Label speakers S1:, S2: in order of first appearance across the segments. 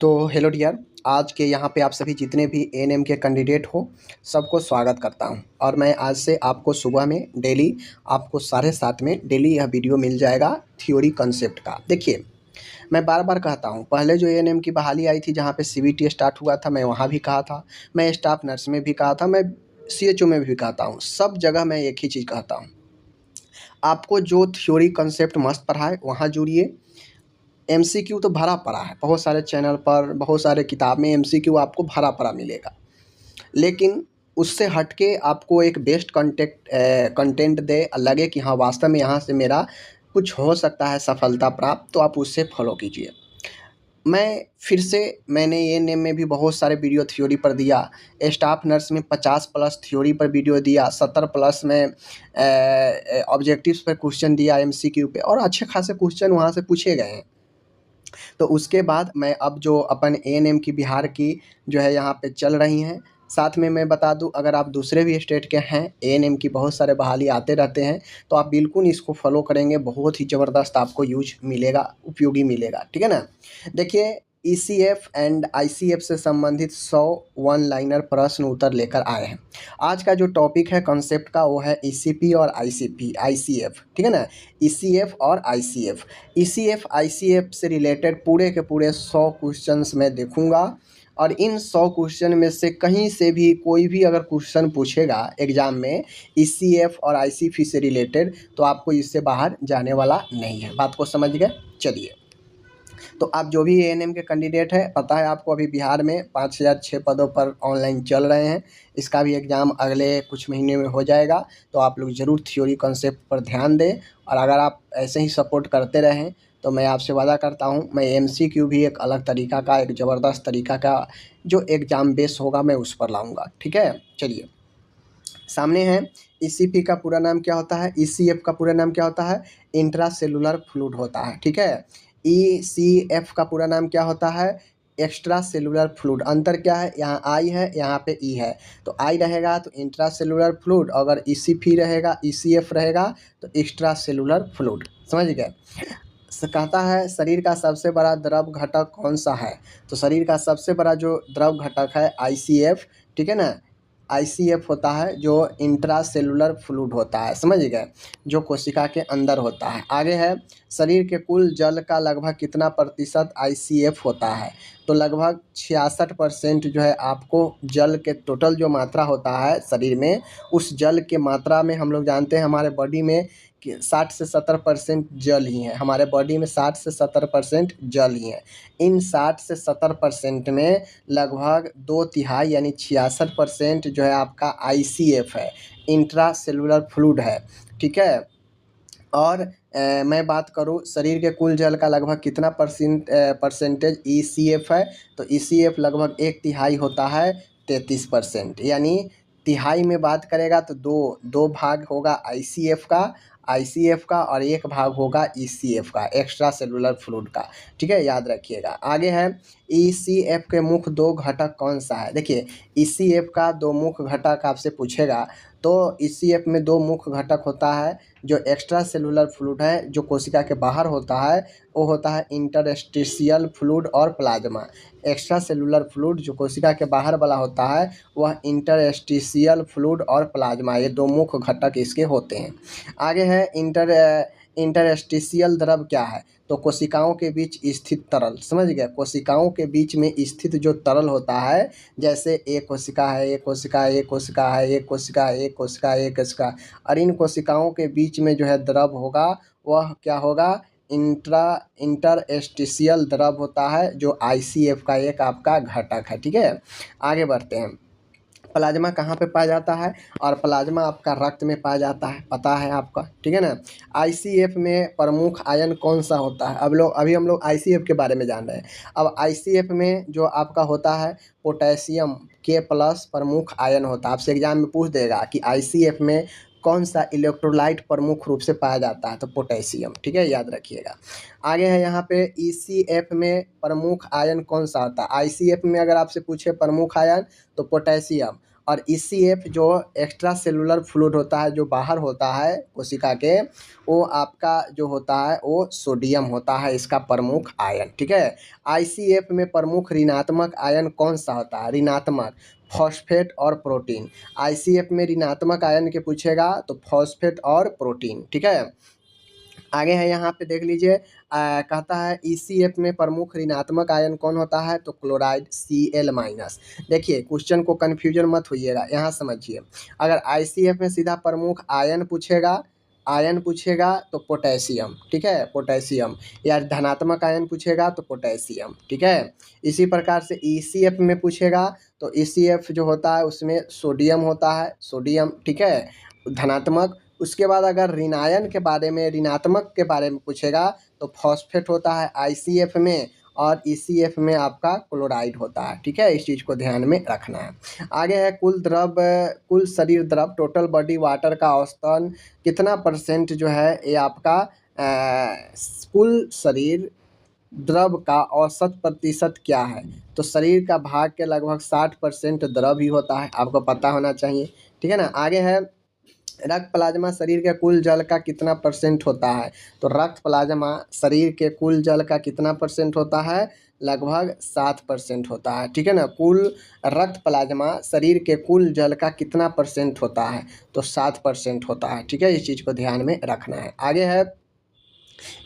S1: तो hello dear, आज के यहाँ पे आप सभी जितने भी एएनएम के कैंडिडेट हो सबको स्वागत करता हूँ। और मैं आज से आपको सुबह में डेली आपको 7:30 में डेली यह वीडियो मिल जाएगा थ्योरी कंसेप्ट का। देखिए, मैं बार बार कहता हूँ, पहले जो एएनएम की बहाली आई थी जहाँ पे सीबीटी स्टार्ट हुआ था, मैं वहाँ भी कहा था, मैं स्टाफ नर्स में भी कहा था, मैं सीएचओ में भी कहता हूँ, सब जगह मैं एक ही चीज़ कहता हूँ, आपको जो थ्योरी कंसेप्ट मस्त पढ़ा है वहाँ जुड़िए। एमसीक्यू तो भरा पड़ा है, बहुत सारे चैनल पर, बहुत सारे किताब में एमसीक्यू आपको भरा पड़ा मिलेगा, लेकिन उससे हट के आपको एक बेस्ट कंटेंट दे, लगे कि हाँ वास्तव में यहाँ से मेरा कुछ हो सकता है सफलता प्राप्त, तो आप उससे फॉलो कीजिए। मैं फिर से मैंने एएनएम में भी बहुत सारे वीडियो थ्योरी पर दिया, स्टाफ नर्स में 50+ थ्योरी पर वीडियो दिया, 70+ में ऑब्जेक्टिव्स पर क्वेश्चन दिया एमसीक्यू पे, और अच्छे खासे क्वेश्चन वहाँ से पूछे गए हैं। तो उसके बाद मैं अब जो अपन एएनएम की बिहार की जो है यहाँ पे चल रही हैं, साथ में मैं बता दूं, अगर आप दूसरे भी स्टेट के हैं, एएनएम की बहुत सारे बहाली आते रहते हैं, तो आप बिल्कुल इसको फॉलो करेंगे, बहुत ही ज़बरदस्त आपको यूज मिलेगा, उपयोगी मिलेगा, ठीक है ना। देखिए, ईसीएफ एंड आईसीएफ से संबंधित 100 वन लाइनर प्रश्न उत्तर लेकर आए हैं। आज का जो टॉपिक है कॉन्सेप्ट का, वो है ईसीपी और आईसीएफ, ठीक है ना। ईसीएफ और आईसीएफ, ईसीएफ आईसीएफ से रिलेटेड पूरे के पूरे 100 क्वेश्चंस मैं देखूंगा, और इन 100 क्वेश्चन में से कहीं से भी कोई भी अगर क्वेश्चन पूछेगा एग्जाम में ईसीएफ और आईसीएफ से रिलेटेड, तो आपको इससे बाहर जाने वाला नहीं है। बात को समझ गए? चलिए, तो आप जो भी एएनएम के कैंडिडेट हैं, पता है आपको अभी बिहार में 5006 पदों पर ऑनलाइन चल रहे हैं, इसका भी एग्ज़ाम अगले कुछ महीने में हो जाएगा। तो आप लोग ज़रूर थ्योरी कॉन्सेप्ट पर ध्यान दें, और अगर आप ऐसे ही सपोर्ट करते रहें तो मैं आपसे वादा करता हूं, मैं एमसीक्यू भी एक अलग तरीका का, एक ज़बरदस्त तरीका का जो एग्ज़ाम बेस होगा मैं उस पर लाऊँगा, ठीक है। चलिए, सामने है ईसीपी का पूरा नाम क्या होता है, ईसीएफ का पूरा नाम क्या होता है, इंट्रा सेलुलर फ्लूइड होता है, ठीक है। ईसीएफ का पूरा नाम क्या होता है, एक्स्ट्रा सेलुलर फ्लूइड। अंतर क्या है, यहाँ आई है, यहाँ पे ई है, तो आई रहेगा तो इंट्रा सेलुलर फ्लूइड, अगर ईसीपी रहेगा, ईसीएफ रहेगा तो एक्स्ट्रा सेलुलर फ्लूइड। समझ गए? कहता है शरीर का सबसे बड़ा द्रव घटक कौन सा है, तो शरीर का सबसे बड़ा जो द्रव घटक है आईसीएफ, ठीक है ना। आईसीएफ होता है जो इंट्रा सेलुलर फ्लूइड होता है, समझ गए, जो कोशिका के अंदर होता है। आगे है, शरीर के कुल जल का लगभग कितना प्रतिशत आईसीएफ होता है, तो लगभग 66% जो है आपको जल के टोटल जो मात्रा होता है शरीर में, उस जल के मात्रा में हम लोग जानते हैं हमारे बॉडी में कि 60 से 70% जल ही है, हमारे बॉडी में 60 से 70% जल ही है। इन 60 से 70% में लगभग 2/3 यानी 66% जो है आपका आईसीएफ है, इंट्रा सेलुलर फ्लूइड है, ठीक है। और मैं बात करूँ शरीर के कुल जल का लगभग कितना परसेंटेज ईसीएफ है, तो ईसीएफ लगभग 1/3 होता है, 33%, यानी तिहाई में बात करेगा तो दो भाग होगा आईसीएफ का और एक भाग होगा ईसीएफ का, एक्स्ट्रा सेलुलर फ्लूइड का, ठीक है, याद रखिएगा। आगे है, ईसीएफ के मुख्य 2 घटक कौन सा है। देखिए, ईसीएफ का 2 मुख्य घटक आपसे पूछेगा, तो ईसीएफ में 2 मुख्य घटक होता है। जो एक्स्ट्रा सेलुलर फ्लूइड है जो कोशिका के बाहर होता है, वो होता है इंटरस्टिशियल फ्लूइड और प्लाज्मा। एक्स्ट्रा सेलुलर फ्लूइड जो कोशिका के बाहर वाला होता है, वह इंटरस्टिशियल फ्लूइड और प्लाज्मा, ये 2 मुख्य घटक इसके होते हैं। आगे है, इंटरस्टिशियल द्रव क्या है, तो कोशिकाओं के बीच स्थित तरल। समझ गए? कोशिकाओं के बीच में स्थित जो तरल होता है, जैसे एक कोशिका है, एक कोशिका, एक कोशिका है, एक कोशिका, एक कोशिका, एक कोशिका, और इन कोशिकाओं के बीच में जो है द्रव होगा, वह क्या होगा, इंटरस्टिशियल द्रव होता है, जो आईसीएफ का एक आपका घटक है, ठीक है। आगे बढ़ते हैं, प्लाज्मा कहाँ पे पाया जाता है, और प्लाज्मा आपका रक्त में पाया जाता है, पता है आपका, ठीक है ना। आईसीएफ में प्रमुख आयन कौन सा होता है, अभी हम लोग आईसीएफ के बारे में जान रहे हैं। अब आईसीएफ में जो आपका होता है पोटेशियम K+ प्रमुख आयन होता है। आपसे एग्जाम में पूछ देगा कि आईसीएफ में कौन सा इलेक्ट्रोलाइट प्रमुख रूप से पाया जाता है, तो पोटेशियम, ठीक है, याद रखिएगा। आगे है यहाँ पे, ईसीएफ में प्रमुख आयन कौन सा होता है। आईसीएफ में अगर आपसे पूछे प्रमुख आयन, तो पोटेशियम, और ECF जो एक्स्ट्रा सेलुलर फ्लूइड होता है, जो बाहर होता है कोशिका के, वो आपका जो होता है वो सोडियम होता है, इसका प्रमुख आयन। ठीक है, ICF में प्रमुख ऋणात्मक आयन कौन सा होता है? ऋणात्मक फॉस्फेट और प्रोटीन। ICF में ऋणात्मक आयन के पूछेगा तो फॉस्फेट और प्रोटीन। ठीक है, आगे है यहाँ पे देख लीजिए, कहता है ECF में प्रमुख ऋणात्मक आयन कौन होता है? तो क्लोराइड Cl-। देखिए क्वेश्चन को कन्फ्यूजन मत होइएगा, यहाँ समझिए। अगर ICF में सीधा प्रमुख आयन पूछेगा तो पोटेशियम। ठीक है, पोटेशियम, या धनात्मक आयन पूछेगा तो पोटेशियम। ठीक है, इसी प्रकार से ECF में पूछेगा तो ECF जो होता है उसमें सोडियम होता है, सोडियम। ठीक है, धनात्मक। उसके बाद अगर ऋणात्मक के बारे में पूछेगा तो फॉस्फेट होता है ICF में, और ECF में आपका क्लोराइड होता है। ठीक है, इस चीज़ को ध्यान में रखना है। आगे है कुल शरीर द्रव, टोटल बॉडी वाटर का औसतन कितना % जो है ये आपका कुल शरीर द्रव का औसत प्रतिशत क्या है? तो शरीर का भाग के लगभग 60% द्रव ही होता है, आपको पता होना चाहिए। ठीक है ना। आगे है रक्त प्लाज्मा शरीर के कुल जल का कितना % होता है? तो रक्त प्लाज्मा शरीर के कुल जल का कितना % होता है? लगभग 7% होता है। ठीक है ना, कुल रक्त प्लाज्मा शरीर के कुल जल का कितना % होता है? तो 7% होता है। ठीक है, इस चीज़ को ध्यान में रखना है। आगे है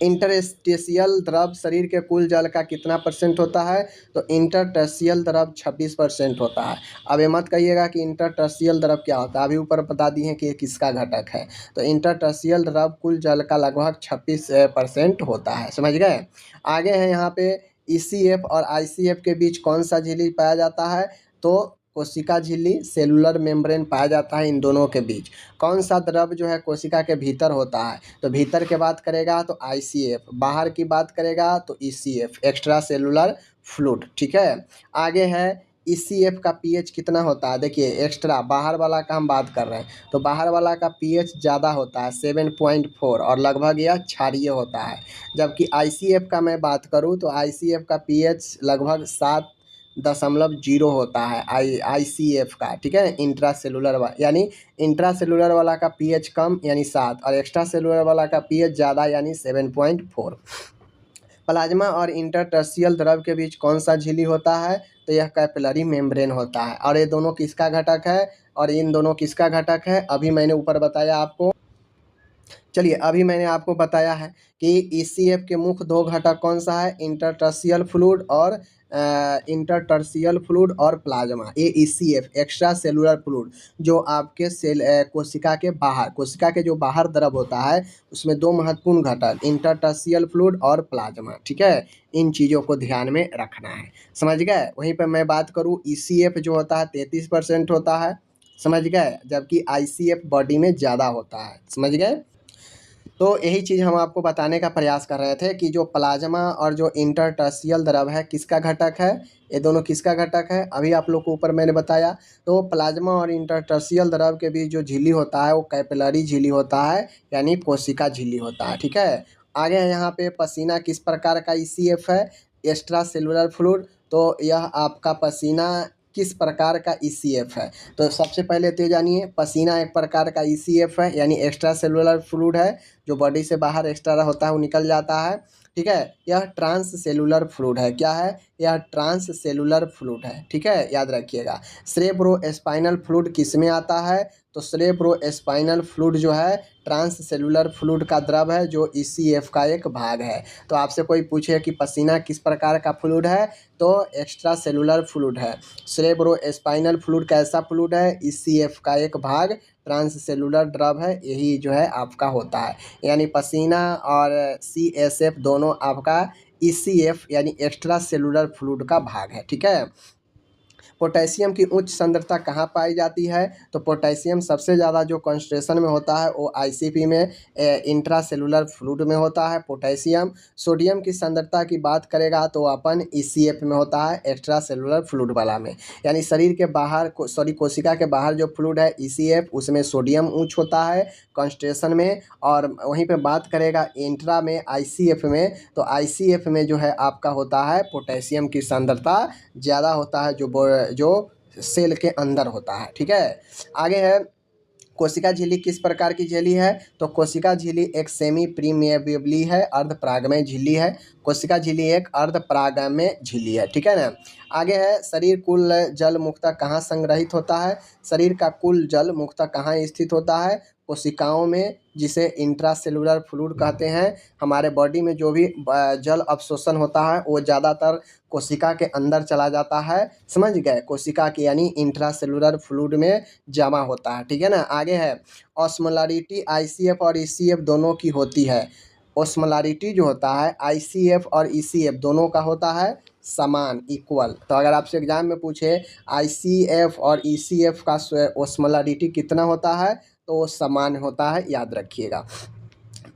S1: इंटरस्टेशियल द्रव शरीर के कुल जल का कितना % होता है? तो इंटरस्टेशियल द्रव 26% होता है। अब ये मत कहिएगा कि इंटरस्टेशियल द्रव क्या होता है, अभी ऊपर बता दिए हैं कि ये किसका घटक है। तो इंटरस्टेशियल द्रव कुल जल का लगभग 26% होता है, समझ गए। आगे है यहाँ पे ECF और ICF के बीच कौन सा झिल्ली पाया जाता है? तो कोशिका झिल्ली, सेलुलर मेम्ब्रेन पाया जाता है इन दोनों के बीच। कौन सा द्रव जो है कोशिका के भीतर होता है? तो भीतर की बात करेगा तो ICF, बाहर की बात करेगा तो ECF, एक्स्ट्रा सेलुलर फ्लूइड। ठीक है, आगे है ECF का pH कितना होता है? देखिए एक्स्ट्रा बाहर वाला का हम बात कर रहे हैं, तो बाहर वाला का pH ज़्यादा होता है 7.4, और लगभग यह क्षारीय होता है। जबकि ICF का मैं बात करूँ तो ICF का pH लगभग 7.0 होता है ICF का। ठीक है, यानी इंट्रा सेलुलर वाला का pH कम यानी 7, और एक्स्ट्रा सेलुलर वाला का pH ज़्यादा यानी 7.4। प्लाज्मा और इंटरस्टेशियल द्रव के बीच कौन सा झिल्ली होता है? तो यह कैपिलरी मेम्ब्रेन होता है। और ये दोनों किसका घटक है? और इन दोनों किसका घटक है? अभी मैंने ऊपर बताया आपको। चलिए, अभी मैंने आपको बताया है कि ECF के मुख्य 2 घटक कौन सा है? इंटरस्टिशियल फ्लूइड और प्लाज्मा। ये ECF एक्स्ट्रा सेलुलर फ्लूइड जो आपके कोशिका के जो बाहर द्रव होता है उसमें 2 महत्वपूर्ण घटक इंटरस्टिशियल फ्लूइड और प्लाज्मा। ठीक है, इन चीज़ों को ध्यान में रखना है, समझ गए। वहीं पर मैं बात करूँ ECF जो होता है 33% होता है, समझ गए, जबकि ICF बॉडी में ज़्यादा होता है, समझ गए। तो यही चीज़ हम आपको बताने का प्रयास कर रहे थे कि जो प्लाज्मा और जो इंटरस्टिशियल द्रव है किसका घटक है, ये दोनों किसका घटक है, अभी आप लोग को ऊपर मैंने बताया। तो प्लाज्मा और इंटरस्टिशियल द्रव के बीच जो झिल्ली होता है वो कैपिलरी झिल्ली होता है, यानी कोशिका झिल्ली होता है। ठीक है, आगे है यहाँ पे पसीना किस प्रकार का ECF है? Extra cellular fluid. तो यह आपका पसीना किस प्रकार का ECF है? तो सबसे पहले तो जानिए, पसीना एक प्रकार का ECF है, यानी एक्स्ट्रा सेलुलर फ्लूइड है, जो बॉडी से बाहर एक्स्ट्रा होता है वो निकल जाता है। ठीक है, यह ट्रांस सेलुलर फ्लूइड है। क्या है? यह ट्रांस सेलुलर फ्लूइड है। ठीक है, याद रखिएगा। सेरेब्रोस्पाइनल फ्लूइड किस में आता है? तो सेरेब्रोस्पाइनल फ्लूइड जो है ट्रांस सेलुलर फ्लूइड का द्रव है, जो ECF का एक भाग है। तो आपसे कोई पूछे कि पसीना किस प्रकार का फ्लूइड है, तो एक्स्ट्रा सेलुलर फ्लूइड है। सेरेब्रोस्पाइनल फ्लूइड कैसा फ्लूइड है? ECF का एक भाग, ट्रांस सेलुलर द्रव है, यही जो है आपका होता है। यानी पसीना और CSF दोनों आपका ECF यानी एक्स्ट्रा सेलुलर फ्लूइड का भाग है। ठीक है, पोटेशियम की उच्च सांद्रता कहाँ पाई जाती है? तो पोटेशियम सबसे ज़्यादा जो कॉन्सेंट्रेशन में होता है वो ICP में, इंट्रा सेलुलर फ्लूइड में होता है पोटेशियम। सोडियम की सांद्रता की बात करेगा तो अपन ECF में होता है, एक्स्ट्रा सेलुलर फ्लूइड वाला में। यानी शरीर के बाहर कोशिका के बाहर जो फ्लूइड है ECF, उसमें सोडियम उच्च होता है कॉन्सेंट्रेशन में, और वहीं पे बात करेगा इंट्रा में ICF में, तो ICF में जो है आपका होता है पोटेशियम की सांद्रता ज़्यादा होता है, जो सेल के अंदर होता है। ठीक है, आगे है कोशिका झिल्ली किस प्रकार की झिल्ली है? तो कोशिका झिल्ली एक सेमी प्रीमिएबली है, अर्धपरागमय झिल्ली है। कोशिका झिल्ली एक अर्धपरागमय झिल्ली है। ठीक है ना। आगे है शरीर कुल जल मुख्यतः कहाँ संग्रहित होता है? शरीर का कुल जल मुख्यतः कहाँ स्थित होता है? कोशिकाओं में, जिसे इंट्रासेलुलर फ्लूइड कहते हैं। हमारे बॉडी में जो भी जल अवशोषण होता है वो ज़्यादातर कोशिका के अंदर चला जाता है। समझ गए? कोशिका के यानी इंट्रासेलुलर फ्लूइड में जमा होता है। ठीक है ना। आगे है ऑस्मोलारिटी आईसीएफ और ईसीएफ दोनों की होती है। ऑस्मोलारिटी जो होता है आईसीएफ और ईसीएफ दोनों का होता है समान, इक्वल। तो अगर आपसे एग्जाम में पूछे आईसीएफ और ईसीएफ का ऑस्मोलारिटी कितना होता है, तो वो समान होता है, याद रखिएगा।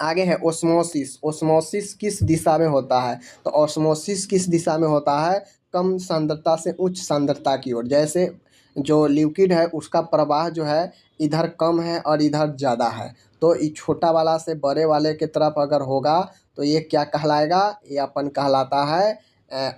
S1: आगे है ओस्मोसिस। ओस्मोसिस किस दिशा में होता है? तो ओस्मोसिस किस दिशा में होता है? कम सांद्रता से उच्च सांद्रता की ओर। जैसे जो लिक्विड है उसका प्रवाह जो है इधर कम है और इधर ज़्यादा है, तो ये छोटा वाला से बड़े वाले के तरफ अगर होगा तो ये क्या कहलाएगा? ये अपन कहलाता है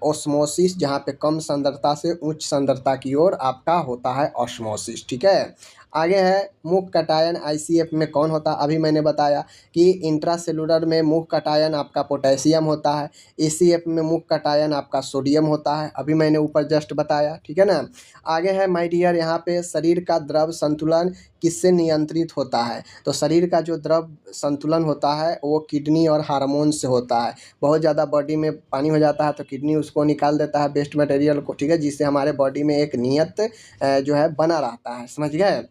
S1: ओस्मोसिस, जहाँ पे कम सांद्रता से उच्च सांद्रता की ओर आपका होता है ओस्मोसिस। ठीक है। आगे है मुख्य कटायन आईसीएफ में कौन होता है? अभी मैंने बताया कि इंट्रासेलुलर में मुख्य कटायन आपका पोटेशियम होता है, ईसीएफ में मुख्य कटायन आपका सोडियम होता है, अभी मैंने ऊपर जस्ट बताया। ठीक है ना। आगे है माय डियर, यहाँ पे शरीर का द्रव संतुलन किससे नियंत्रित होता है? तो शरीर का जो द्रव संतुलन होता है वो किडनी और हार्मोन से होता है। बहुत ज़्यादा बॉडी में पानी हो जाता है तो किडनी उसको निकाल देता है, वेस्ट मटेरियल को। ठीक है, जिससे हमारे बॉडी में एक नियत जो है बना रहता है। समझ गए?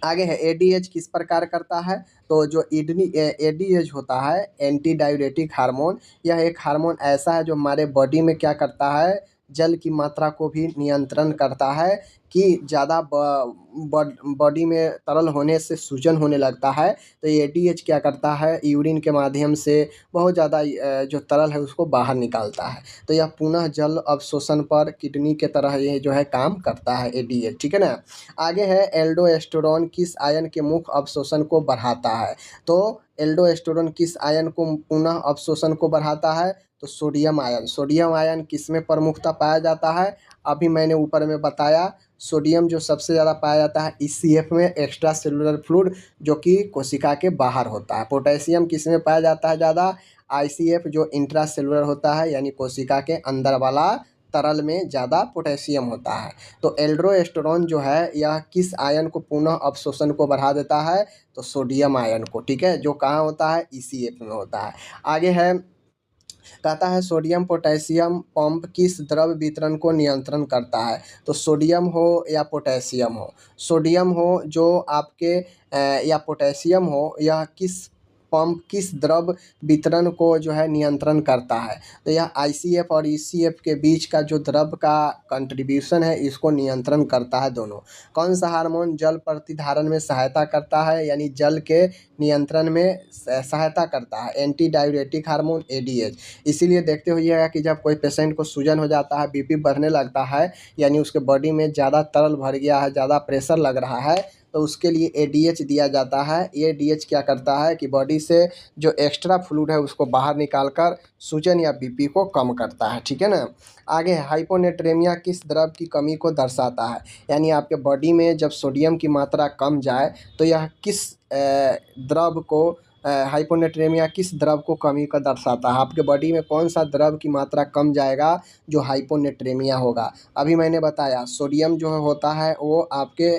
S1: आगे है एडीएच किस प्रकार करता है? तो जो एडीएच होता है एंटी डायूरेटिक हार्मोन, यह एक हार्मोन ऐसा है जो हमारे बॉडी में क्या करता है, जल की मात्रा को भी नियंत्रण करता है कि ज़्यादा बॉडी में तरल होने से सूजन होने लगता है, तो ये एडीएच क्या करता है, यूरिन के माध्यम से बहुत ज़्यादा जो तरल है उसको बाहर निकालता है। तो यह पुनः जल अवशोषण पर किडनी के तरह ये जो है काम करता है एडीएच। ठीक है ना। आगे है एल्डोस्टेरोन किस आयन के मुख्य अवशोषण को बढ़ाता है? तो एल्डोस्टेरोन किस आयन को पुनः अवशोषण को बढ़ाता है? तो सोडियम आयन। सोडियम आयन किस में प्रमुखता पाया जाता है? अभी मैंने ऊपर में बताया, सोडियम जो सबसे ज़्यादा पाया जाता है ईसीएफ में, एक्स्ट्रा सेलुलर फ्लूइड, जो कि कोशिका के बाहर होता है। पोटेशियम किस में पाया जाता है ज़्यादा? आईसीएफ जो इंट्रा सेलुलर होता है, यानी कोशिका के अंदर वाला तरल में ज़्यादा पोटेशियम होता है। तो एल्डोस्टेरोन जो है यह किस आयन को पुनः अवशोषण को बढ़ा देता है? तो सोडियम आयन को। ठीक है, जो कहाँ होता है? ईसीएफ में होता है। आगे है कहता है सोडियम पोटेशियम पंप किस द्रव वितरण को नियंत्रण करता है? तो सोडियम हो या पोटेशियम हो, सोडियम हो जो आपके या पोटेशियम हो, यह किस पंप किस द्रव वितरण को जो है नियंत्रण करता है? तो यह आईसीएफ और ईसीएफ के बीच का जो द्रव का कंट्रीब्यूशन है इसको नियंत्रण करता है दोनों। कौन सा हार्मोन जल प्रतिधारण में सहायता करता है, यानी जल के नियंत्रण में सहायता करता है? Anti diuretic hormone ADH. इसीलिए देखते होइएगा कि जब कोई पेशेंट को सूजन हो जाता है, बीपी बढ़ने लगता है, यानी उसके बॉडी में ज़्यादा तरल भर गया है, ज़्यादा प्रेशर लग रहा है, तो उसके लिए एडीएच दिया जाता है। ये एडीएच क्या करता है कि बॉडी से जो एक्स्ट्रा फ्लूइड है उसको बाहर निकाल कर सूजन या बीपी को कम करता है। ठीक है ना। आगे हाइपोनेट्रेमिया किस द्रव की कमी को दर्शाता है? यानी आपके बॉडी में जब सोडियम की मात्रा कम जाए तो यह किस द्रव को हाइपोनेट्रेमिया किस द्रव को कमी का दर्शाता है? आपके बॉडी में कौन सा द्रव की मात्रा कम जाएगा जो हाइपोनेट्रेमिया होगा? अभी मैंने बताया सोडियम जो होता है वो आपके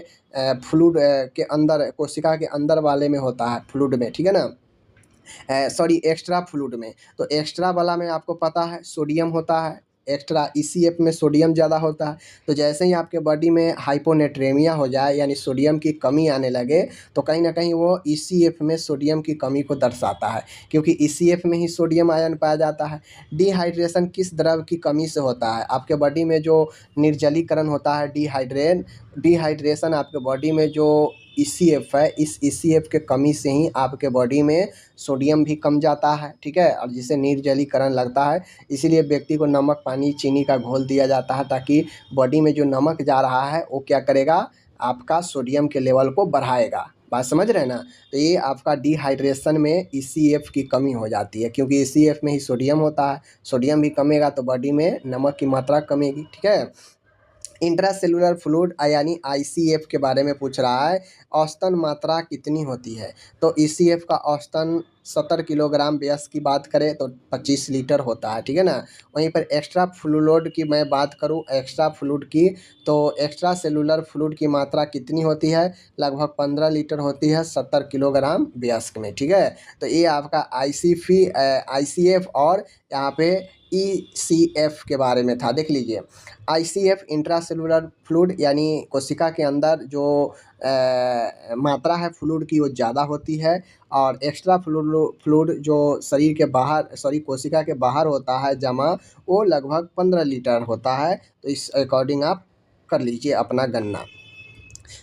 S1: फ्लूइड के अंदर, कोशिका के अंदर वाले में होता है, फ्लूइड में। ठीक है ना। सॉरी, एक्स्ट्रा फ्लूइड में। तो एक्स्ट्रा वाला में आपको पता है सोडियम होता है, एक्स्ट्रा ईसीएफ में सोडियम ज़्यादा होता है। तो जैसे ही आपके बॉडी में हाइपोनेट्रेमिया हो जाए, यानी सोडियम की कमी आने लगे, तो कहीं ना कहीं वो ईसीएफ में सोडियम की कमी को दर्शाता है, क्योंकि ईसीएफ में ही सोडियम आयन पाया जाता है। डिहाइड्रेशन किस द्रव की कमी से होता है? आपके बॉडी में जो निर्जलीकरण होता है, डिहाइड्रेशन आपके बॉडी में जो ईसीएफ है, इस ईसीएफ के कमी से ही आपके बॉडी में सोडियम भी कम जाता है। ठीक है, और जिसे निर्जलीकरण लगता है, इसीलिए व्यक्ति को नमक, पानी, चीनी का घोल दिया जाता है, ताकि बॉडी में जो नमक जा रहा है वो क्या करेगा, आपका सोडियम के लेवल को बढ़ाएगा। बात समझ रहे हैं ना। तो ये आपका डिहाइड्रेशन में ईसीएफ की कमी हो जाती है, क्योंकि ईसीएफ में ही सोडियम होता है, सोडियम भी कमेगा तो बॉडी में नमक की मात्रा कमेगी। ठीक है। इंट्रासेलुलर फ्लूइड यानी आईसीएफ के बारे में पूछ रहा है। औसतन मात्रा कितनी होती है? तो ईसीएफ का औसतन 70 किलोग्राम व्यस्क की बात करें तो 25 लीटर होता है, ठीक है ना। वहीं पर एक्स्ट्रा फ्लूइड की मैं बात करूं, एक्स्ट्रा फ्लूइड की, तो एक्स्ट्रा सेलुलर फ्लूइड की मात्रा कितनी होती है? लगभग 15 लीटर होती है 70 किलोग्राम व्यस्क में, ठीक है। तो ये आपका आईसीएफ और यहाँ पे ईसीएफ के बारे में था, देख लीजिए। आईसीएफ इंट्रासेलुलर फ्लूइड यानी कोशिका के अंदर जो मात्रा है फ्लूइड की वो ज़्यादा होती है, और एक्स्ट्रा फ्लूइड जो शरीर के बाहर कोशिका के बाहर होता है जमा, वो लगभग 15 लीटर होता है। तो इस अकॉर्डिंग आप कर लीजिए अपना गणना।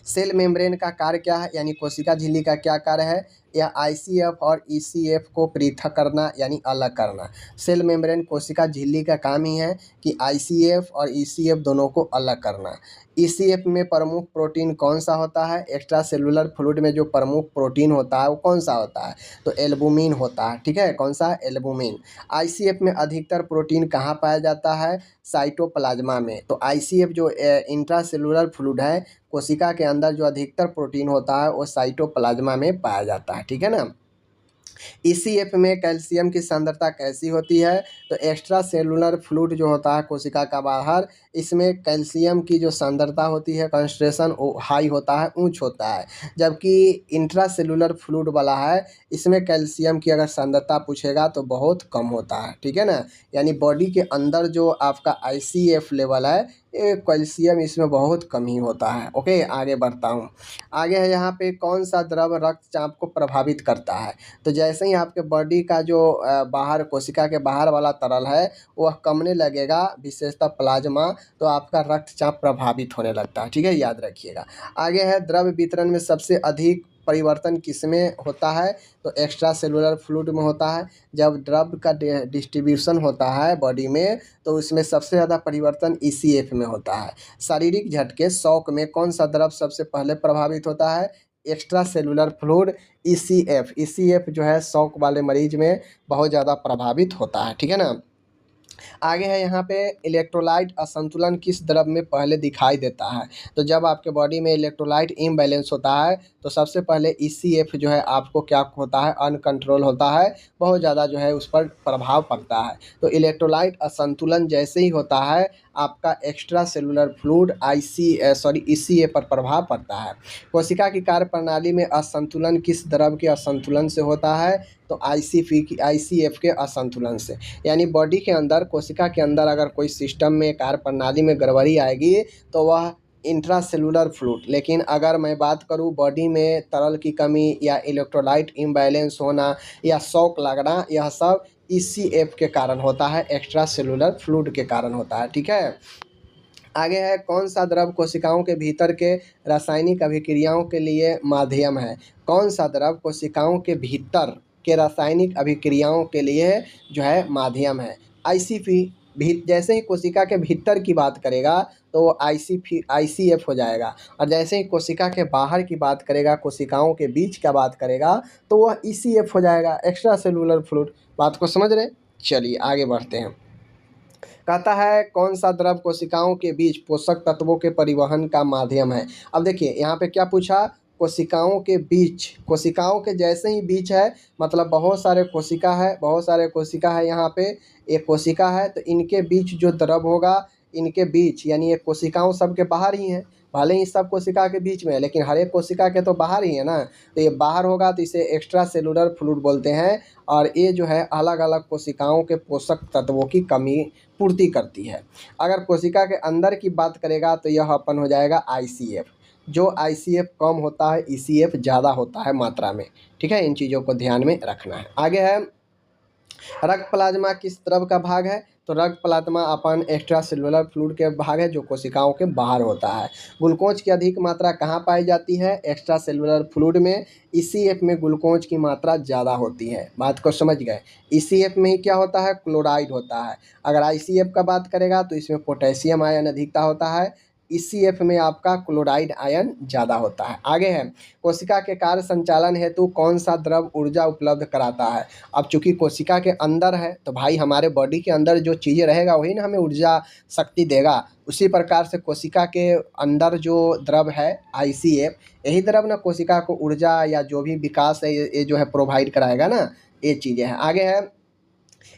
S1: सेल मेम्ब्रेन का कार्य क्या है, यानी कोशिका झिल्ली का क्या कार्य है? यह आईसीएफ और ईसीएफ को पृथक करना यानी अलग करना। सेल मेम्ब्रेन कोशिका झिल्ली का काम ही है कि आईसीएफ और ईसीएफ दोनों को अलग करना। ईसीएफ में प्रमुख प्रोटीन कौन सा होता है? एक्स्ट्रा सेलुलर फ्लूइड में जो प्रमुख प्रोटीन होता है वो कौन सा होता है? तो एल्बुमिन होता है, ठीक है। कौन सा? एल्बुमिन। आईसीएफ में अधिकतर प्रोटीन कहाँ पाया जाता है? साइटोप्लाज्मा में। तो आईसीएफ जो इंट्रासेलुलर फ्लूइड है, कोशिका के अंदर जो अधिकतर प्रोटीन होता है वो साइटोप्लाज्मा में पाया जाता है, ठीक है ना। ईसीएफ में कैल्शियम की सांद्रता कैसी होती है? तो एक्स्ट्रा सेलुलर फ्लूइड जो होता है कोशिका का बाहर, इसमें कैल्शियम की जो सांद्रता होती है, कंसंट्रेशन हाई होता है, ऊंच होता है। जबकि इंट्रा सेलुलर फ्लूइड वाला है, इसमें कैल्शियम की अगर सांद्रता पूछेगा तो बहुत कम होता है, ठीक है ना। यानी बॉडी के अंदर जो आपका आईसीएफ लेवल है, ये कैल्शियम इसमें बहुत कम ही होता है। ओके, आगे बढ़ता हूँ। आगे है यहाँ पे कौन सा द्रव रक्तचाप को प्रभावित करता है? तो जैसे ही आपके बॉडी का जो बाहर कोशिका के बाहर वाला तरल है वह कमने लगेगा, विशेषतः प्लाज्मा, तो आपका रक्तचाप प्रभावित होने लगता है, ठीक है, याद रखिएगा। आगे है द्रव वितरण में सबसे अधिक परिवर्तन किसमें होता है? तो एक्स्ट्रा सेलुलर फ्लूइड में होता है। जब द्रव का डिस्ट्रीब्यूशन होता है बॉडी में, तो उसमें सबसे ज़्यादा परिवर्तन ईसीएफ में होता है। शारीरिक झटके शॉक में कौन सा द्रव सबसे पहले प्रभावित होता है? Extra cellular fluid, ECF. ECF जो है शॉक वाले मरीज में बहुत ज़्यादा प्रभावित होता है, ठीक है ना। आगे है यहाँ पे इलेक्ट्रोलाइट असंतुलन किस द्रव में पहले दिखाई देता है? तो जब आपके बॉडी में इलेक्ट्रोलाइट इम्बैलेंस होता है तो सबसे पहले ईसीएफ जो है आपको क्या होता है? अनकंट्रोल होता है, बहुत ज़्यादा जो है उस पर प्रभाव पड़ता है। तो इलेक्ट्रोलाइट असंतुलन जैसे ही होता है, आपका एक्स्ट्रा सेलुलर फ्लूइड ईसीएफ पर प्रभाव पड़ता है। कोशिका की कार्य प्रणाली में असंतुलन किस द्रव के असंतुलन से होता है? तो आईसीएफ के असंतुलन से। यानी बॉडी के अंदर, कोशिका के अंदर अगर कोई सिस्टम में, कार्य प्रणाली में गड़बड़ी आएगी तो वह इंट्रासेलुलर फ्लूइड, लेकिन अगर मैं बात करूं बॉडी में तरल की कमी या इलेक्ट्रोलाइट इम्बैलेंस होना या शॉक लगना, यह सब ईसीएफ के कारण होता है, एक्स्ट्रा सेलुलर फ्लूइड के कारण होता है, ठीक है। आगे है कौन सा द्रव कोशिकाओं के भीतर के रासायनिक अभिक्रियाओं के लिए माध्यम है? कौन सा द्रव कोशिकाओं के भीतर के रासायनिक अभिक्रियाओं के लिए जो है माध्यम है? आईसीपी। भी जैसे ही कोशिका के भीतर की बात करेगा तो वो आईसीएफ हो जाएगा, और जैसे ही कोशिका के बाहर की बात करेगा, कोशिकाओं के बीच का बात करेगा, तो वह ईसीएफ हो जाएगा, एक्स्ट्रा सेलुलर फ्लूइड। बात को समझ रहे? चलिए आगे बढ़ते हैं। कहता है कौन सा द्रव कोशिकाओं के बीच पोषक तत्वों के परिवहन का माध्यम है? अब देखिए यहाँ पे क्या पूछा? कोशिकाओं के बीच, कोशिकाओं के जैसे ही बीच है, मतलब बहुत सारे कोशिका है यहाँ पे, एक कोशिका है, तो इनके बीच जो द्रव होगा, इनके बीच, यानी ये कोशिकाओं सबके बाहर ही हैं, भले ही सब कोशिका के बीच में है लेकिन हर एक कोशिका के तो बाहर ही है ना, तो ये बाहर होगा तो इसे एक्स्ट्रा सेलुलर फ्लूइड बोलते हैं, और ये जो है अलग अलग कोशिकाओं के पोषक तत्वों की कमी पूर्ति करती है। अगर कोशिका के अंदर की बात करेगा तो यह अपन हो जाएगा आईसीएफ। जो आईसीएफ कम होता है, ईसीएफ ज़्यादा होता है मात्रा में, ठीक है। इन चीज़ों को ध्यान में रखना है। आगे है रक्त प्लाज्मा किस द्रव का भाग है? तो रक्त प्लाज्मा अपन एक्स्ट्रा सेलुलर फ्लूइड के भाग है जो कोशिकाओं के बाहर होता है। ग्लूकोज की अधिक मात्रा कहाँ पाई जाती है? एक्स्ट्रा सेलुलर फ्लूइड में। ईसीएफ में ग्लूकोज की मात्रा ज़्यादा होती है, बात को समझ गए। ईसीएफ में ही क्या होता है? क्लोराइड होता है। अगर आईसीएफ का बात करेगा तो इसमें पोटेशियम आयन अधिकता होता है। ECF में आपका क्लोराइड आयन ज़्यादा होता है। आगे है, कोशिका के कार्य संचालन हेतु कौन सा द्रव ऊर्जा उपलब्ध कराता है। अब चूंकि कोशिका के अंदर है तो भाई हमारे बॉडी के अंदर जो चीज़ें रहेगा वही ना हमें ऊर्जा शक्ति देगा। उसी प्रकार से कोशिका के अंदर जो द्रव है ICF, यही द्रव ना कोशिका को ऊर्जा या जो भी विकास है ये जो है प्रोवाइड कराएगा ना, ये चीज़ें हैं। आगे है,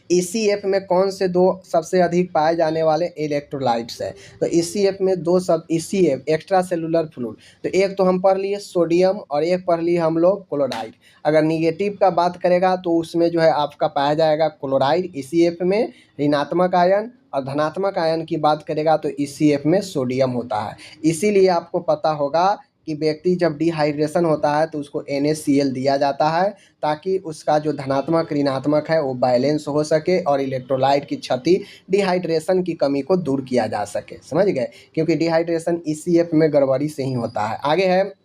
S1: ECF में कौन से दो सबसे अधिक पाए जाने वाले इलेक्ट्रोलाइट्स है। तो ECF में दो सब ECF एक्स्ट्रा सेलुलर फ्लूइड, तो एक तो हम पढ़ लिए सोडियम और एक पढ़ लिए हम लोग क्लोराइड। अगर निगेटिव का बात करेगा तो उसमें जो है आपका पाया जाएगा क्लोराइड ECF में ऋणात्मक आयन, और धनात्मक आयन की बात करेगा तो ECF में सोडियम होता है। इसीलिए आपको पता होगा कि व्यक्ति जब डिहाइड्रेशन होता है तो उसको NaCl दिया जाता है, ताकि उसका जो धनात्मक ऋणात्मक है वो बैलेंस हो सके और इलेक्ट्रोलाइट की क्षति, डिहाइड्रेशन की कमी को दूर किया जा सके। समझ गए, क्योंकि डिहाइड्रेशन ECF में गड़बड़ी से ही होता है। आगे है,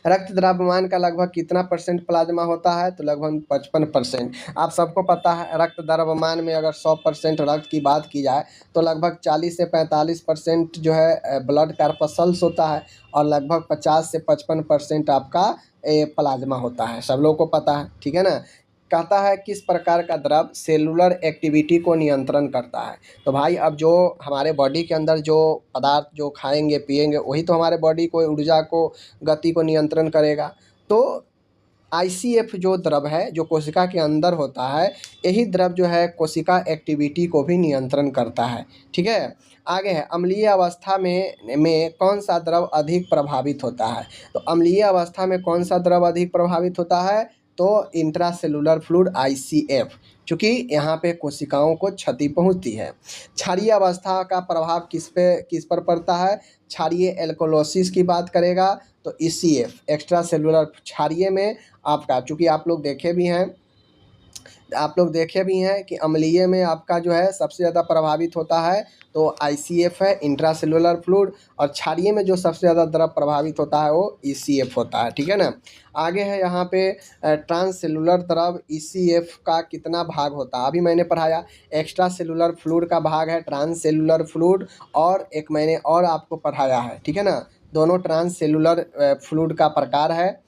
S1: रक्त द्रव्यमान का लगभग कितना % प्लाज्मा होता है। तो लगभग 55%। आप सबको पता है रक्त द्रव्यमान में अगर 100% रक्त की बात की जाए तो लगभग 40 से 45% जो है ब्लड कार्पसल्स होता है, और लगभग 50 से 55% आपका प्लाज्मा होता है। सब लोगों को पता है, ठीक है ना। कहता है किस प्रकार का द्रव सेलुलर एक्टिविटी को नियंत्रण करता है। तो भाई अब जो हमारे बॉडी के अंदर जो पदार्थ जो खाएंगे पिएंगे वही तो हमारे बॉडी को ऊर्जा को, गति को नियंत्रण करेगा। तो ICF जो द्रव है जो कोशिका के अंदर होता है, यही द्रव जो है कोशिका एक्टिविटी को भी नियंत्रण करता है। ठीक है। आगे है, अम्लीय अवस्था में कौन सा द्रव अधिक प्रभावित होता है। तो अम्लीय अवस्था में कौन सा द्रव अधिक प्रभावित होता है। तो इंट्रासेलुलर फ्लूइड ICF, चूँकि यहाँ पे कोशिकाओं को क्षति पहुँचती है। क्षारीय अवस्था का प्रभाव किस पर पड़ता है। क्षारीय एल्कोलोसिस की बात करेगा तो ECF एक्स्ट्रा सेलुलर क्षारीय में आपका, चूँकि आप लोग देखे भी हैं कि अम्लीय में आपका जो है सबसे ज़्यादा प्रभावित होता है तो ICF है इंट्रासेलुलर फ्लूइड, और क्षारीय में जो सबसे ज़्यादा द्रव प्रभावित होता है वो ECF होता है। ठीक है ना। आगे है यहाँ पे ट्रांससेलुलर द्रव ECF का कितना भाग होता है। अभी मैंने पढ़ाया एक्स्ट्रा सेलुलर फ्लूइड का भाग है ट्रांससेलुलर फ्लूइड, और एक मैंने और आपको पढ़ाया है। ठीक है ना, दोनों ट्रांससेलुलर फ्लूइड का प्रकार है।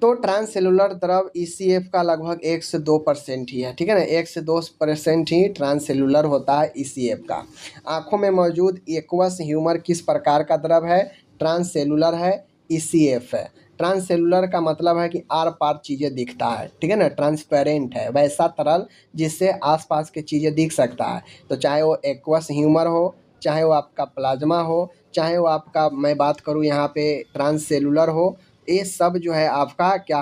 S1: तो ट्रांससेलुलर द्रव ECF का लगभग 1 से 2% ही है। ठीक है ना, 1 से 2% ही ट्रांससेलुलर होता है ECF का। आँखों में मौजूद एक्वस ह्यूमर किस प्रकार का द्रव है। ट्रांससेलुलर है, ECF है। ट्रांससेलुलर का मतलब है कि आर पार चीज़ें दिखता है। ठीक है ना, ट्रांसपेरेंट है, वैसा तरल जिससे आसपास की चीज़ें दिख सकता है। तो चाहे वो एक्वस ह्यूमर हो, चाहे वो आपका प्लाज्मा हो, चाहे वो आपका, मैं बात करूँ यहाँ पे ट्रांससेलुलर हो, ये सब जो है आपका क्या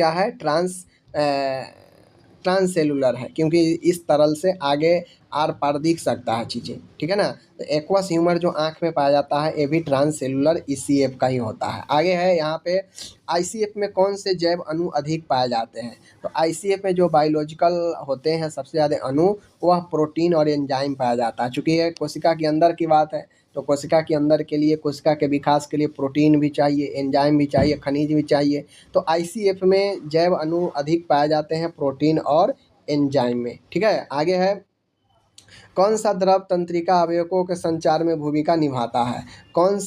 S1: है ट्रांससेलुलर है, क्योंकि इस तरल से आगे आर पार दिख सकता है चीज़ें। ठीक है ना। तो एक्वस ह्यूमर जो आँख में पाया जाता है ये भी ट्रांससेलुलर ECF का ही होता है। आगे है यहाँ पे, ICF में कौन से जैव अणु अधिक पाए जाते हैं। तो ICF में जो बायोलॉजिकल होते हैं सबसे ज़्यादा अणु, वह प्रोटीन और एंजाइम पाया जाता है। चूँकि ये कोशिका के अंदर की बात है तो कोशिका के अंदर के लिए, कोशिका के विकास के लिए प्रोटीन भी चाहिए, एंजाइम भी चाहिए, खनिज भी चाहिए। तो ICF में जैव अणु अधिक पाए जाते हैं द्रोटीन और एंजाइम में। ठीक है। आगे है, कौन सा द्रव तंत्रिका आवेगों के संचार में भूमिका निभाता है। कौन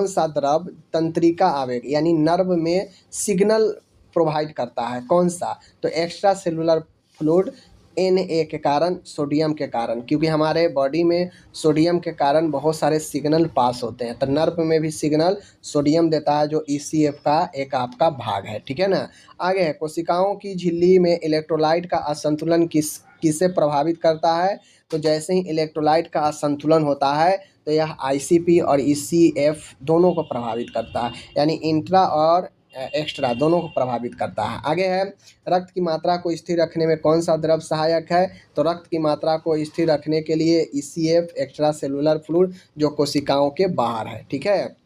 S1: सा द्रव तंत्रिका आवेग यानी नर्व में सिग्नल प्रोवाइड करता है, कौन सा। तो एक्स्ट्रा सेलुलर फ्लूइड Na के कारण, सोडियम के कारण, क्योंकि हमारे बॉडी में सोडियम के कारण बहुत सारे सिग्नल पास होते हैं। तो नर्व में भी सिग्नल सोडियम देता है जो ECF का एक आपका भाग है। ठीक है ना। आगे है, कोशिकाओं की झिल्ली में इलेक्ट्रोलाइट का असंतुलन किसे प्रभावित करता है। तो जैसे ही इलेक्ट्रोलाइट का असंतुलन होता है तो यह ICP और ECF दोनों को प्रभावित करता है, यानी इंट्रा और एक्स्ट्रा दोनों को प्रभावित करता है। आगे है, रक्त की मात्रा को स्थिर रखने में कौन सा द्रव सहायक है। तो रक्त की मात्रा को स्थिर रखने के लिए ECF एक्स्ट्रा सेलुलर फ्लूइड जो कोशिकाओं के बाहर है। ठीक है।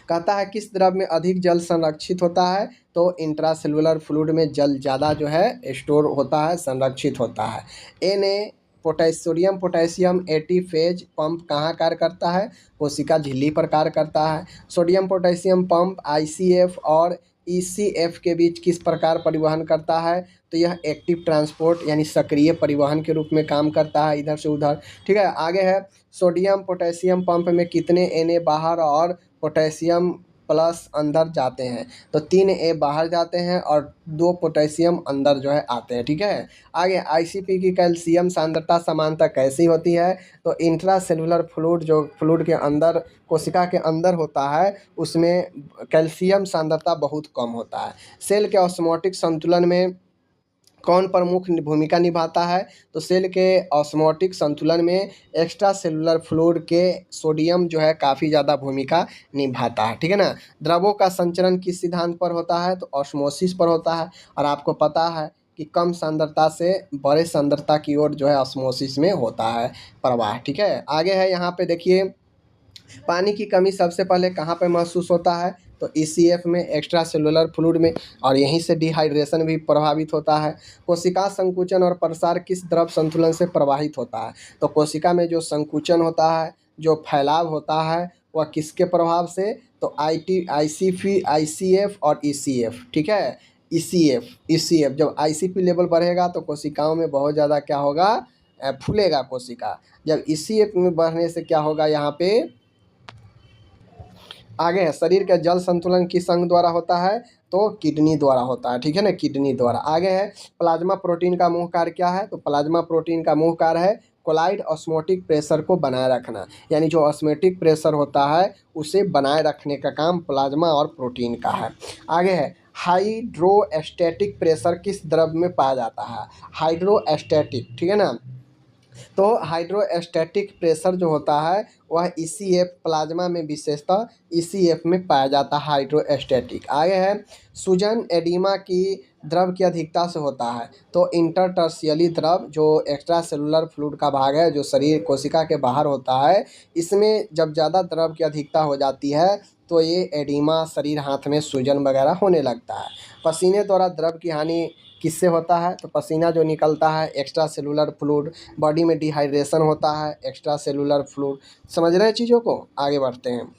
S1: कहता है किस द्रव में अधिक जल संरक्षित होता है। तो इंट्रासेलुलर फ्लूइड में जल ज़्यादा जो है स्टोर होता है, संरक्षित होता है। सोडियम पोटेशियम एटीफेज पंप कहाँ कार्य करता है। कोशिका झिल्ली पर कार्य करता है। सोडियम पोटेशियम पंप ICF और ECF के बीच किस प्रकार परिवहन करता है, तो यह एक्टिव ट्रांसपोर्ट यानी सक्रिय परिवहन के रूप में काम करता है इधर से उधर। ठीक है, आगे है सोडियम पोटेशियम पंप में कितने Na बाहर और पोटेशियम प्लस अंदर जाते हैं, तो 3A बाहर जाते हैं और 2 पोटेशियम अंदर जो है आते हैं। ठीक है, आगे ICP की कैल्शियम सांद्रता समानता कैसी होती है, तो इंट्रा सेलुलर फ्लूइड जो फ्लूइड के अंदर कोशिका के अंदर होता है उसमें कैल्शियम सांद्रता बहुत कम होता है। सेल के ऑस्मोटिक संतुलन में कौन प्रमुख भूमिका निभाता है, तो सेल के ऑस्मोटिक संतुलन में एक्स्ट्रा सेलुलर फ्लूइड के सोडियम जो है काफ़ी ज़्यादा भूमिका निभाता है। ठीक है ना। द्रवों का संचरण किस सिद्धांत पर होता है, तो ऑस्मोसिस पर होता है। और आपको पता है कि कम सांद्रता से बड़े सांद्रता की ओर जो है ऑस्मोसिस में होता है प्रवाह। ठीक है, आगे है यहाँ पे देखिए पानी की कमी सबसे पहले कहाँ पे महसूस होता है, तो ECF में, एक्स्ट्रा सेलुलर फ्लूइड में, और यहीं से डिहाइड्रेशन भी प्रभावित होता है। कोशिका संकुचन और प्रसार किस द्रव संतुलन से प्रभावित होता है, तो कोशिका में जो संकुचन होता है, जो फैलाव होता है, वह किसके प्रभाव से, तो ICF और ECF। ठीक है, ECF जब ICP लेवल बढ़ेगा तो कोशिकाओं में बहुत ज़्यादा क्या होगा, फूलेगा कोशिका। जब ECF में बढ़ने से क्या होगा, यहाँ पे आगे है शरीर का जल संतुलन किस अंग द्वारा होता है, तो किडनी द्वारा होता है। ठीक है ना, किडनी द्वारा। आगे है प्लाज्मा प्रोटीन का मुख्य कार्य क्या है, तो प्लाज्मा प्रोटीन का मुख्य कार्य है कोलाइड ऑस्मोटिक प्रेशर को बनाए रखना, यानी जो ऑस्मोटिक प्रेशर होता है उसे बनाए रखने का काम प्लाज्मा और प्रोटीन का है। आगे है हाइड्रोस्टैटिक प्रेशर किस द्रव में पाया जाता है, हाइड्रोस्टैटिक। ठीक है ना, तो हाइड्रोस्टैटिक प्रेशर जो होता है वह ECF प्लाज्मा में विशेषतः ECF में पाया जाता है हाइड्रोस्टैटिक। आगे है सूजन एडिमा की द्रव की अधिकता से होता है, तो इंटरटर्शियली द्रव जो एक्स्ट्रा सेलुलर फ्लूइड का भाग है जो शरीर कोशिका के बाहर होता है, इसमें जब ज़्यादा द्रव की अधिकता हो जाती है तो ये एडिमा, शरीर हाथ में सूजन वगैरह होने लगता है। पसीने द्वारा द्रव की हानि किससे होता है, तो पसीना जो निकलता है एक्स्ट्रा सेलुलर फ्लूइड, बॉडी में डिहाइड्रेशन होता है, एक्स्ट्रा सेलुलर फ्लूइड। समझ रहे हैं चीज़ों को, आगे बढ़ते हैं।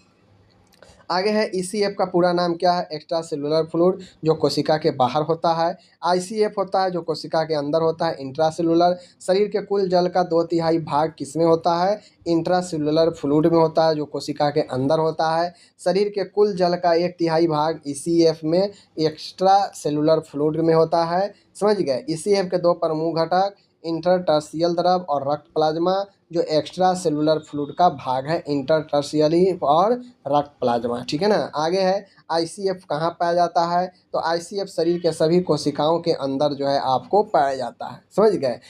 S1: आगे है ECF का पूरा नाम क्या है, एक्स्ट्रा सेलुलर फ्लूइड जो कोशिका के बाहर होता है। ICF होता है जो कोशिका के अंदर होता है, इंट्रा सेलुलर। शरीर के कुल जल का 2/3 भाग किसमें होता है, इंट्रा सेलुलर फ्लूइड में होता है जो कोशिका के अंदर होता है। शरीर के कुल जल का 1/3 भाग ECF में, एक्स्ट्रा सेलुलर फ्लूइड में होता है। समझ गए। ECF के 2 प्रमुख घटक इंटरटर्शियल द्रव और रक्त प्लाज्मा, जो एक्स्ट्रा सेलुलर फ्लूइड का भाग है इंटरटर्शियली और रक्त प्लाज्मा। ठीक है ना। आगे है ICF कहाँ पाया जाता है, तो ICF शरीर के सभी कोशिकाओं के अंदर जो है आपको पाया जाता है। समझ गए।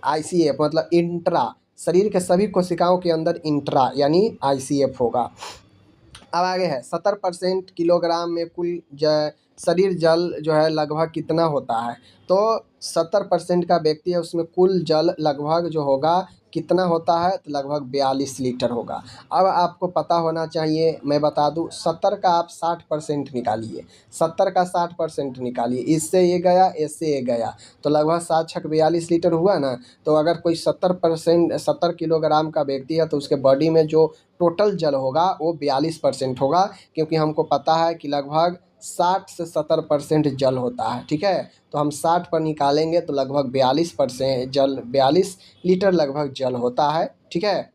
S1: ICF मतलब इंट्रा, शरीर के सभी कोशिकाओं के अंदर इंट्रा यानी ICF होगा। अब आगे है 70% किलोग्राम में कुल शरीर जल जो है लगभग कितना होता है, तो 70% का व्यक्ति है उसमें कुल जल लगभग जो होगा कितना होता है, तो लगभग 42 लीटर होगा। अब आपको पता होना चाहिए, मैं बता दूं 70 का आप 60% निकालिए, 70 का 60% निकालिए, इससे ये गया, इससे ये गया, तो लगभग 7 छक 42 लीटर हुआ ना। तो अगर कोई 70 किलोग्राम का व्यक्ति है तो उसके बॉडी में जो टोटल जल होगा वो 42% होगा, क्योंकि हमको पता है कि लगभग 60 से 70% जल होता है। ठीक है, तो हम 60 पर निकालेंगे तो लगभग 42% जल, 42 लीटर लगभग जल होता है। ठीक है।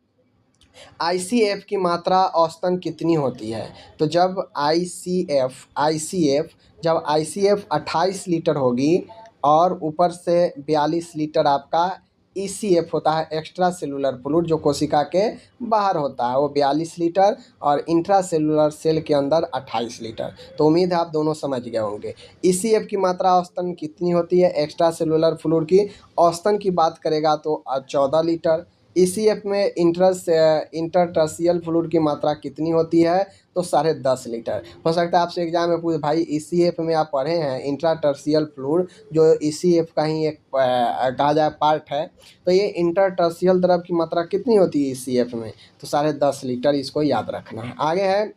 S1: ICF की मात्रा औसतन कितनी होती है, तो जब ICF 28 लीटर होगी और ऊपर से 42 लीटर आपका ECF होता है, एक्स्ट्रा सेलुलर फ्लूइड जो कोशिका के बाहर होता है, वो 42 लीटर और इंट्रा सेलुलर सेल के अंदर 28 लीटर। तो उम्मीद है आप दोनों समझ गए होंगे। ECF की मात्रा औसतन कितनी होती है, एक्स्ट्रा सेलुलर फ्लूइड की औसतन की बात करेगा तो 14 लीटर। ECF में इंटरटर्शियल फ्लूइड की मात्रा कितनी होती है, तो 10.5 लीटर। हो सकता है आपसे एग्जाम में पूछे भाई ECF में आप पढ़े हैं इंटरटर्शियल फ्लूइड जो ECF का ही एक कहा जाए पार्ट है, तो ये इंटरटर्शियल द्रव की मात्रा कितनी होती है ECF में, तो 10.5 लीटर, इसको याद रखना है। आगे है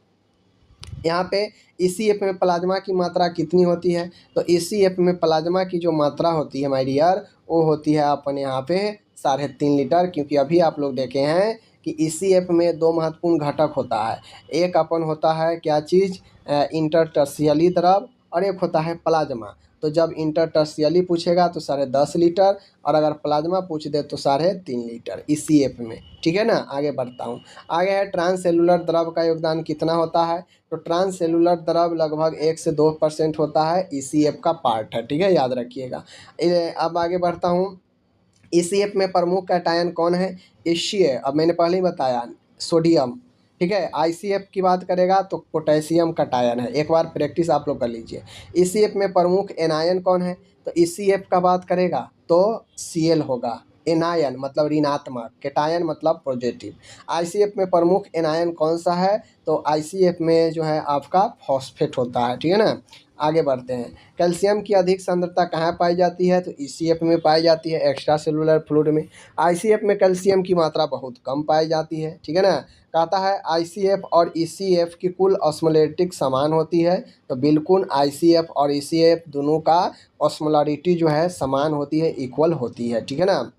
S1: यहाँ पे ECF में प्लाज्मा की मात्रा कितनी होती है, तो ECF में प्लाज्मा की जो मात्रा होती है माय डियर, वो होती है अपन यहाँ पे 3.5 लीटर, क्योंकि अभी आप लोग देखे हैं कि ECF में 2 महत्वपूर्ण घटक होता है। एक अपन होता है क्या चीज़, इंटरटर्शियली द्रव, और एक होता है प्लाज्मा। तो जब इंटरटर्शियली पूछेगा तो 10.5 लीटर, और अगर प्लाज्मा पूछ दे तो 3.5 लीटर ECF में। ठीक है ना, आगे बढ़ता हूँ। आगे है ट्रांससेलुलर द्रव का योगदान कितना होता है। तो ट्रांससेलुलर द्रव लगभग 1 से 2% होता है, ECF का पार्ट है। ठीक है, याद रखिएगा। अब आगे बढ़ता हूँ। ECF में प्रमुख कैटायन कौन है। एशिय, अब मैंने पहले ही बताया, सोडियम। ठीक है, ICF की बात करेगा तो पोटेशियम कैटायन है। एक बार प्रैक्टिस आप लोग कर लीजिए। ECF में प्रमुख एनायन कौन है। तो ECF का बात करेगा तो Cl होगा। एनायन मतलब ऋणात्मक, कैटायन मतलब पॉजिटिव। ICF में प्रमुख एनायन कौन सा है। तो ICF में जो है आपका फॉस्फेट होता है। ठीक है ना, आगे बढ़ते हैं। कैल्शियम की अधिक सांद्रता कहाँ पाई जाती है। तो ECF में पाई जाती है, एक्स्ट्रा सेलुलर फ्लूइड में। ICF में कैल्शियम की मात्रा बहुत कम पाई जाती है। ठीक है ना, कहता है ICF और ECF की कुल ऑस्मोलेटिक समान होती है। तो बिल्कुल ICF और ECF दोनों का ऑस्मोलरिटी जो है समान होती है, इक्वल होती है। ठीक है ना।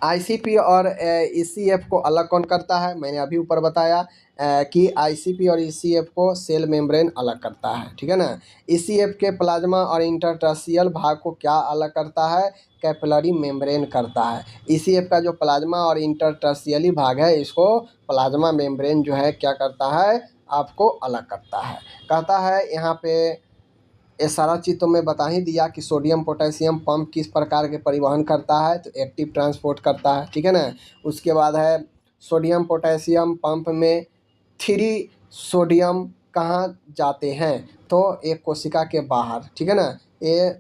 S1: ICP और ECF को अलग कौन करता है। मैंने अभी ऊपर बताया कि ICP और ECF को सेल मेम्ब्रेन अलग करता है। ठीक है ना। ECF के प्लाज्मा और इंटरस्टिशियल भाग को क्या अलग करता है। कैपिलरी मेम्ब्रेन करता है। ECF का जो प्लाज्मा और इंटरस्टिशियली भाग है, इसको प्लाज्मा मेम्ब्रेन जो है क्या करता है, आपको अलग करता है। कहता है यहाँ पे ये सारा चीज़ तो मैं बता ही दिया कि सोडियम पोटेशियम पंप किस प्रकार के परिवहन करता है। तो एक्टिव ट्रांसपोर्ट करता है। ठीक है ना। उसके बाद है सोडियम पोटेशियम पंप में 3 सोडियम कहाँ जाते हैं। तो एक कोशिका के बाहर। ठीक है ना। ये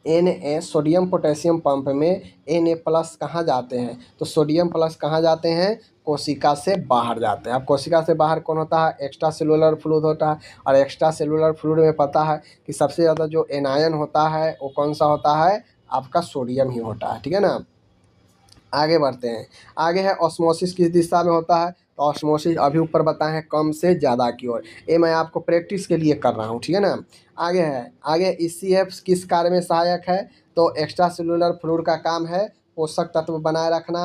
S1: Na सोडियम पोटेशियम पंप में Na+ कहाँ जाते हैं। तो सोडियम प्लस कहाँ जाते हैं, कोशिका से बाहर जाते हैं। अब कोशिका से बाहर कौन होता है, एक्स्ट्रा सेलुलर फ्लूइड होता है। और एक्स्ट्रा सेलुलर फ्लूइड में पता है कि सबसे ज़्यादा जो एनायन होता है वो कौन सा होता है, आपका सोडियम ही होता है। ठीक है ना। आगे बढ़ते हैं। आगे है ऑस्मोसिस किस दिशा में होता है। तो ऑस्मोसिस अभी ऊपर बताए हैं कम से ज़्यादा की ओर। ये मैं आपको प्रैक्टिस के लिए कर रहा हूँ। ठीक है ना। आगे है, आगे ECF किस कार्य में सहायक है। तो एक्स्ट्रा सेलुलर फ्लूइड का काम है पोषक तत्व बनाए रखना,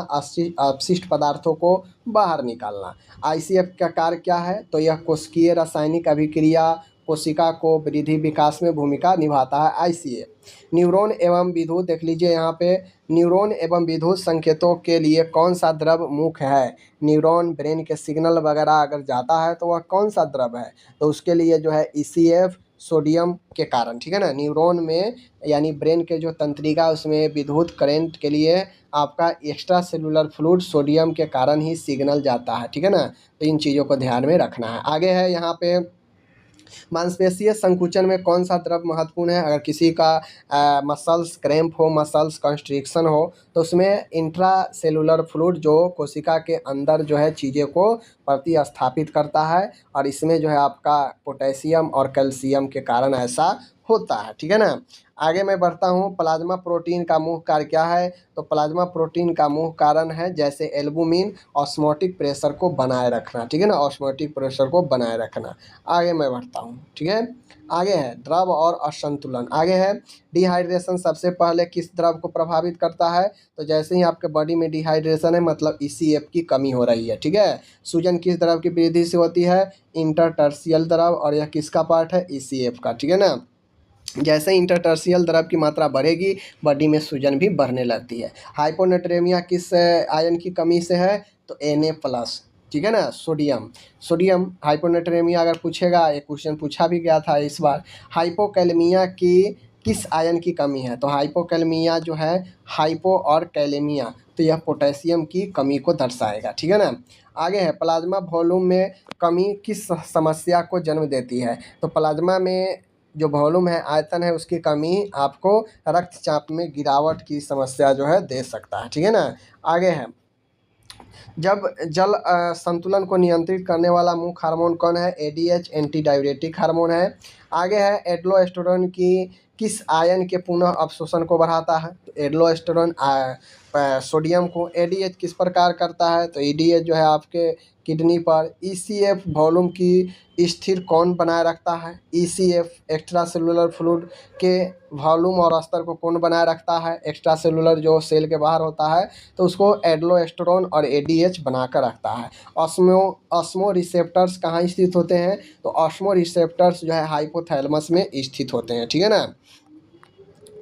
S1: अपशिष्ट पदार्थों को बाहर निकालना। ICF का कार्य क्या है। तो यह कोशिकीय रासायनिक अभिक्रिया कोशिका को वृद्धि विकास में भूमिका निभाता है। ICF न्यूरॉन एवं विद्युत, देख लीजिए यहाँ पे, न्यूरॉन एवं विद्युत संकेतों के लिए कौन सा द्रव मुख्य है। न्यूरॉन ब्रेन के सिग्नल वगैरह अगर जाता है तो वह कौन सा द्रव है। तो उसके लिए जो है ECF सोडियम के कारण। ठीक है ना। न्यूरॉन में यानी ब्रेन के जो तंत्रिका उसमें विद्युत करंट के लिए आपका एक्स्ट्रा सेलुलर फ्लूइड सोडियम के कारण ही सिग्नल जाता है। ठीक है ना। तो इन चीज़ों को ध्यान में रखना है। आगे है यहाँ पे मांसपेशीय संकुचन में कौन सा द्रव महत्वपूर्ण है। अगर किसी का मसल्स क्रैम्प हो, मसल्स कंस्ट्रिक्शन हो, तो उसमें इंट्रा सेलुलर फ्लूइड जो कोशिका के अंदर जो है चीज़ें को प्रतिस्थापित करता है, और इसमें जो है आपका पोटेशियम और कैल्शियम के कारण ऐसा होता है। ठीक है ना। आगे मैं बढ़ता हूँ। प्लाज्मा प्रोटीन का मुख्य कार्य क्या है। तो प्लाज्मा प्रोटीन का मुख्य कारण है जैसे एल्बुमिन, ऑस्मोटिक प्रेशर को बनाए रखना। ठीक है ना, ऑस्मोटिक प्रेशर को बनाए रखना। आगे मैं बढ़ता हूँ। ठीक है। आगे है द्रव और असंतुलन। आगे है डिहाइड्रेशन सबसे पहले किस द्रव को प्रभावित करता है। तो जैसे ही आपके बॉडी में डिहाइड्रेशन है मतलब ECF की कमी हो रही है। ठीक है। सूजन किस द्रव की वृद्धि से होती है, इंटरटर्शियल द्रव, और यह किसका पार्ट है, ECF का। ठीक है ना। जैसे इंटरटर्शियल द्रव की मात्रा बढ़ेगी बॉडी में सूजन भी बढ़ने लगती है। हाइपोनेट्रेमिया किस आयन की कमी से है। तो Na+। ठीक है ना, सोडियम। सोडियम हाइपोनेट्रेमिया अगर पूछेगा, एक क्वेश्चन पूछा भी गया था इस बार, हाइपोकैलेमिया की किस आयन की कमी है। तो हाइपोकैलेमिया जो है, हाइपो और कैलेमिया, तो यह पोटेशियम की कमी को दर्शाएगा। ठीक है ना। आगे है प्लाज्मा वॉल्यूम में कमी किस समस्या को जन्म देती है। तो प्लाज्मा में जो वॉल्यूम है, आयतन है, उसकी कमी आपको रक्तचाप में गिरावट की समस्या जो है दे सकता है। ठीक है ना। आगे है, जब जल संतुलन को नियंत्रित करने वाला मुख्य हार्मोन कौन है। ADH एंटी डाययूरेटिक हार्मोन है। आगे है एड्रोस्टेरोन की किस आयन के पुनः अवशोषण को बढ़ाता है। तो एड्रोस्टेरोन सोडियम को। एडीएच किस प्रकार करता है, तो एडीएच जो है आपके किडनी पर। ईसीएफ वॉल्यूम की स्थिर कौन बनाए रखता है, ईसीएफ एक्स्ट्रा सेलुलर फ्लूइड के वॉल्यूम और स्तर को कौन बनाए रखता है, एक्स्ट्रा सेलुलर जो सेल के बाहर होता है तो उसको एड्लोस्टेरोन और एडीएच बनाकर रखता है। ऑस्मो रिसेप्टर्स कहाँ स्थित होते हैं, तो ऑस्मो रिसेप्टर्स जो है हाइपोथैलेमस में स्थित होते हैं, ठीक है ना।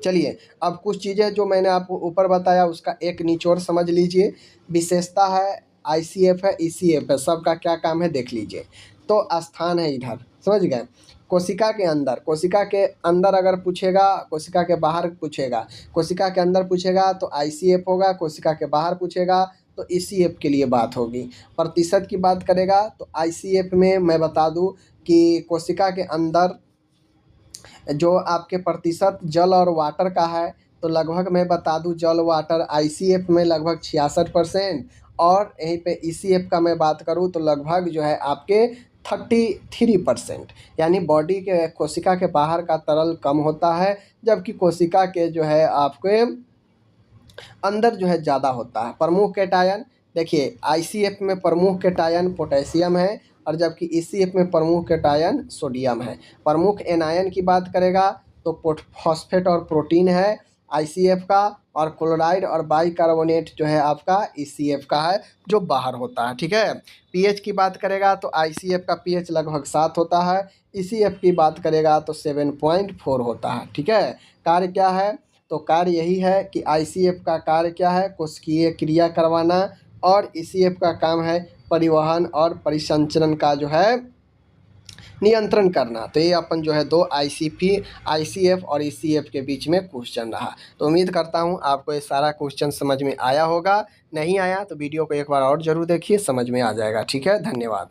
S1: चलिए अब कुछ चीज़ें जो मैंने आपको ऊपर बताया उसका एक निचोड़ समझ लीजिए। विशेषता है आईसीएफ है, ईसीएफ है, सबका क्या काम है देख लीजिए। तो स्थान है इधर, समझ गए। कोशिका के अंदर अगर पूछेगा, कोशिका के बाहर पूछेगा। कोशिका के अंदर पूछेगा तो आईसीएफ होगा, कोशिका के बाहर पूछेगा तो ईसीएफ के लिए बात होगी। प्रतिशत की बात करेगा तो आईसीएफ में मैं बता दूं कि कोशिका के अंदर जो आपके प्रतिशत जल और वाटर का है, तो लगभग मैं बता दूं जल वाटर आईसीएफ में लगभग 66%, और यहीं पे ईसीएफ का मैं बात करूं तो लगभग जो है आपके 33%। यानी बॉडी के कोशिका के बाहर का तरल कम होता है, जबकि कोशिका के जो है आपके अंदर जो है ज़्यादा होता है। प्रमुख कैटायन देखिए, आईसीएफ में प्रमुख कैटायन पोटेशियम है और जबकि ईसीएफ में प्रमुख कैटायन सोडियम है। प्रमुख एनायन की बात करेगा तो फॉस्फेट और प्रोटीन है आईसीएफ का, और क्लोराइड और बाइकार्बोनेट जो है आपका ईसीएफ का है जो बाहर होता है, ठीक है। पीएच की बात करेगा तो आईसीएफ का पीएच लगभग 7 होता है, ईसीएफ की बात करेगा तो 7.4 होता है, ठीक है। कार्य क्या है, तो कार्य यही है कि आईसीएफ का कार्य क्या है, कोशिकीय क्रिया करवाना, और ईसीएफ का काम है परिवहन और परिसंचरण का जो है नियंत्रण करना। तो ये अपन जो है दो आईसीएफ और ईसीएफ के बीच में क्वेश्चन रहा। तो उम्मीद करता हूँ आपको ये सारा क्वेश्चन समझ में आया होगा। नहीं आया तो वीडियो को एक बार और ज़रूर देखिए, समझ में आ जाएगा, ठीक है। धन्यवाद।